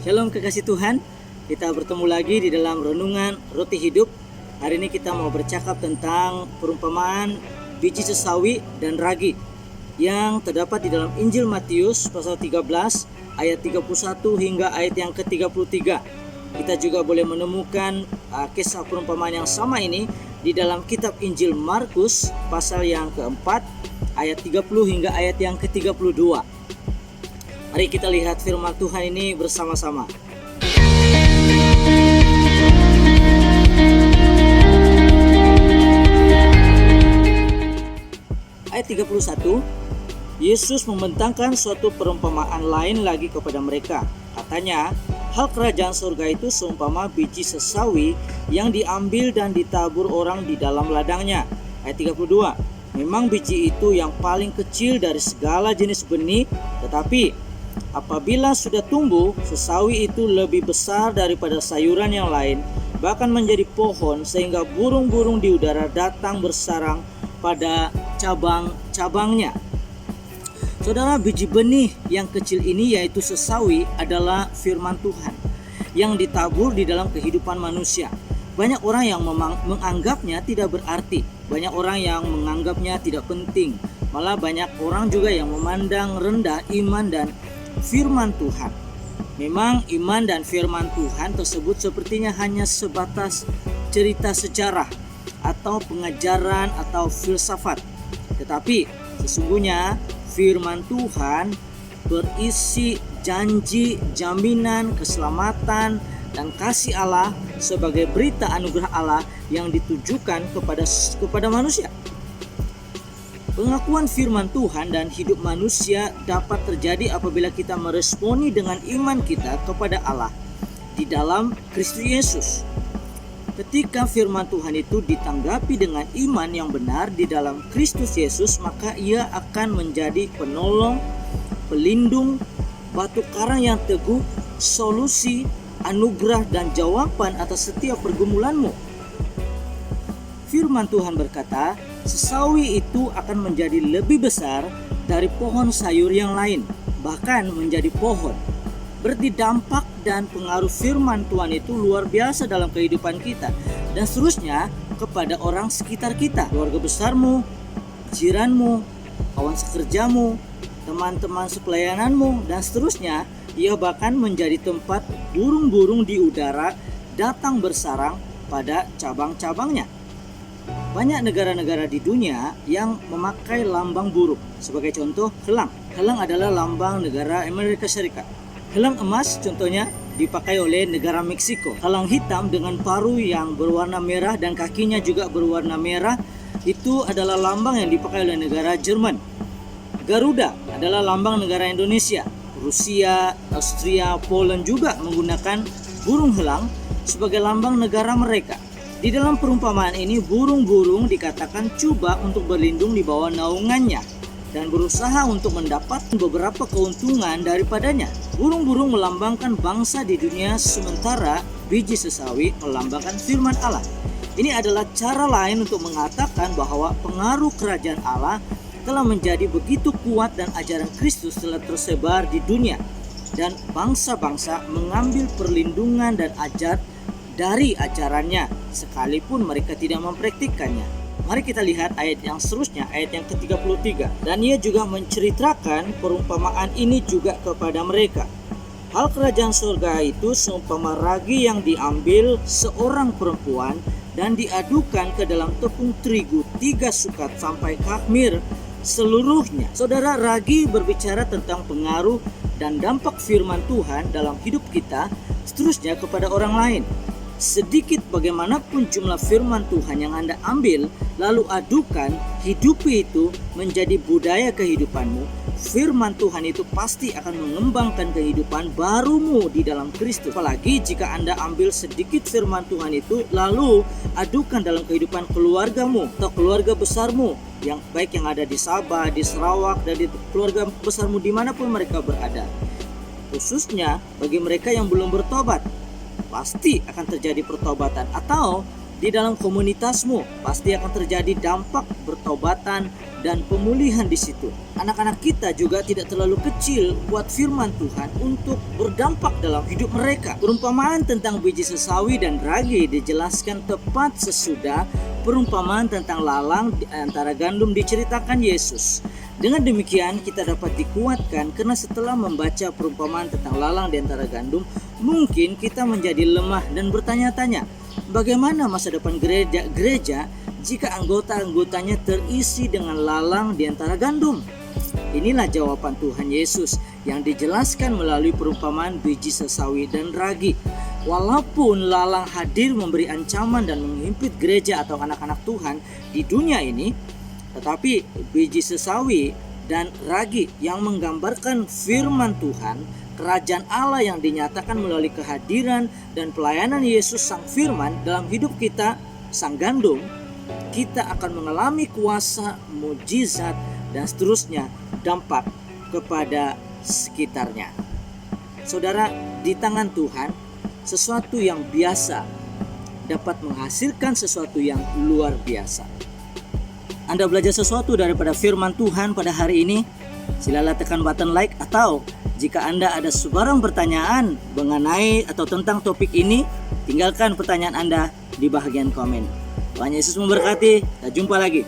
Shalom kekasih Tuhan, kita bertemu lagi di dalam renungan roti hidup. Hari ini kita mau bercakap tentang perumpamaan biji sesawi dan ragi yang terdapat di dalam Injil Matius pasal 13 ayat 31 hingga ayat yang ke-33. Kita juga boleh menemukan kisah perumpamaan yang sama ini di dalam kitab Injil Markus pasal yang keempat ayat 30 hingga ayat yang ke-32. Mari kita lihat firman Tuhan ini bersama-sama. Ayat 31, Yesus membentangkan suatu perumpamaan lain lagi kepada mereka. Katanya, hal kerajaan surga itu seumpama biji sesawi yang diambil dan ditabur orang di dalam ladangnya. Ayat 32, memang biji itu yang paling kecil dari segala jenis benih, tetapi apabila sudah tumbuh, sesawi itu lebih besar daripada sayuran yang lain, bahkan menjadi pohon sehingga burung-burung di udara datang bersarang pada cabang-cabangnya. Saudara, biji benih yang kecil ini yaitu sesawi adalah firman Tuhan yang ditabur di dalam kehidupan manusia. Banyak orang yang menganggapnya tidak berarti, banyak orang yang menganggapnya tidak penting, malah banyak orang juga yang memandang rendah iman dan firman Tuhan. Memang iman dan firman Tuhan tersebut sepertinya hanya sebatas cerita sejarah atau pengajaran atau filsafat. Tetapi sesungguhnya firman Tuhan berisi janji, jaminan, keselamatan, dan kasih Allah sebagai berita anugerah Allah yang ditujukan kepada manusia. Pengakuan firman Tuhan dan hidup manusia dapat terjadi apabila kita meresponi dengan iman kita kepada Allah di dalam Kristus Yesus. Ketika firman Tuhan itu ditanggapi dengan iman yang benar di dalam Kristus Yesus, maka ia akan menjadi penolong, pelindung, batu karang yang teguh, solusi, anugerah dan jawaban atas setiap pergumulanmu. Firman Tuhan berkata, sesawi itu akan menjadi lebih besar dari pohon sayur yang lain, bahkan menjadi pohon. Berarti dampak dan pengaruh firman Tuhan itu luar biasa dalam kehidupan kita, dan seterusnya kepada orang sekitar kita, keluarga besarmu, jiranmu, kawan sekerjamu, teman-teman sepelayananmu, dan seterusnya. Ia bahkan menjadi tempat burung-burung di udara datang bersarang pada cabang-cabangnya. Banyak negara-negara di dunia yang memakai lambang burung. Sebagai contoh, helang. Helang adalah lambang negara Amerika Serikat. Helang emas contohnya dipakai oleh negara Meksiko. Helang hitam dengan paruh yang berwarna merah dan kakinya juga berwarna merah itu adalah lambang yang dipakai oleh negara Jerman. Garuda adalah lambang negara Indonesia. Rusia, Austria, Poland juga menggunakan burung helang sebagai lambang negara mereka. Di dalam perumpamaan ini, burung-burung dikatakan coba untuk berlindung di bawah naungannya dan berusaha untuk mendapat beberapa keuntungan daripadanya. Burung-burung melambangkan bangsa di dunia, sementara biji sesawi melambangkan firman Allah. Ini adalah cara lain untuk mengatakan bahwa pengaruh kerajaan Allah telah menjadi begitu kuat dan ajaran Kristus telah tersebar di dunia, dan bangsa-bangsa mengambil perlindungan dan ajar dari ajarannya sekalipun mereka tidak mempraktikkannya. Mari kita lihat ayat yang seterusnya, ayat yang ke-33. Dan ia juga menceritakan perumpamaan ini juga kepada mereka. Hal kerajaan surga itu seumpama ragi yang diambil seorang perempuan dan diadukan ke dalam tepung terigu 3 sukat sampai khmir seluruhnya. Saudara, ragi berbicara tentang pengaruh dan dampak firman Tuhan dalam hidup kita, seterusnya kepada orang lain. Sedikit bagaimanapun jumlah firman Tuhan yang Anda ambil, lalu adukan, hidupi itu menjadi budaya kehidupanmu, firman Tuhan itu pasti akan mengembangkan kehidupan barumu di dalam Kristus. Apalagi jika Anda ambil sedikit firman Tuhan itu, lalu adukan dalam kehidupan keluargamu atau keluarga besarmu, yang baik yang ada di Sabah, di Sarawak, dan di keluarga besarmu dimanapun mereka berada. Khususnya bagi mereka yang belum bertobat, pasti akan terjadi pertobatan. Atau Di dalam komunitasmu pasti akan terjadi dampak bertobatan dan pemulihan di situ. Anak-anak kita juga tidak terlalu kecil buat firman Tuhan untuk berdampak dalam hidup mereka. Perumpamaan tentang biji sesawi dan ragi dijelaskan tepat sesudah perumpamaan tentang lalang antara gandum diceritakan Yesus. Dengan demikian kita dapat dikuatkan karena setelah membaca perumpamaan tentang lalang di antara gandum, mungkin kita menjadi lemah dan bertanya-tanya, bagaimana masa depan gereja jika anggota-anggotanya terisi dengan lalang di antara gandum? Inilah jawaban Tuhan Yesus yang dijelaskan melalui perumpamaan biji sesawi dan ragi. Walaupun lalang hadir memberi ancaman dan menghimpit gereja atau anak-anak Tuhan di dunia ini, tetapi biji sesawi dan ragi yang menggambarkan firman Tuhan, kerajaan Allah yang dinyatakan melalui kehadiran dan pelayanan Yesus Sang Firman dalam hidup kita, Sang Gandum, kita akan mengalami kuasa, mujizat, dan seterusnya dampak kepada sekitarnya. Saudara, di tangan Tuhan, sesuatu yang biasa dapat menghasilkan sesuatu yang luar biasa. Anda belajar sesuatu daripada firman Tuhan pada hari ini? Silalah tekan button like, atau jika Anda ada sebarang pertanyaan mengenai atau tentang topik ini, tinggalkan pertanyaan Anda di bagian komen. Tuhan Yesus memberkati. Kita jumpa lagi.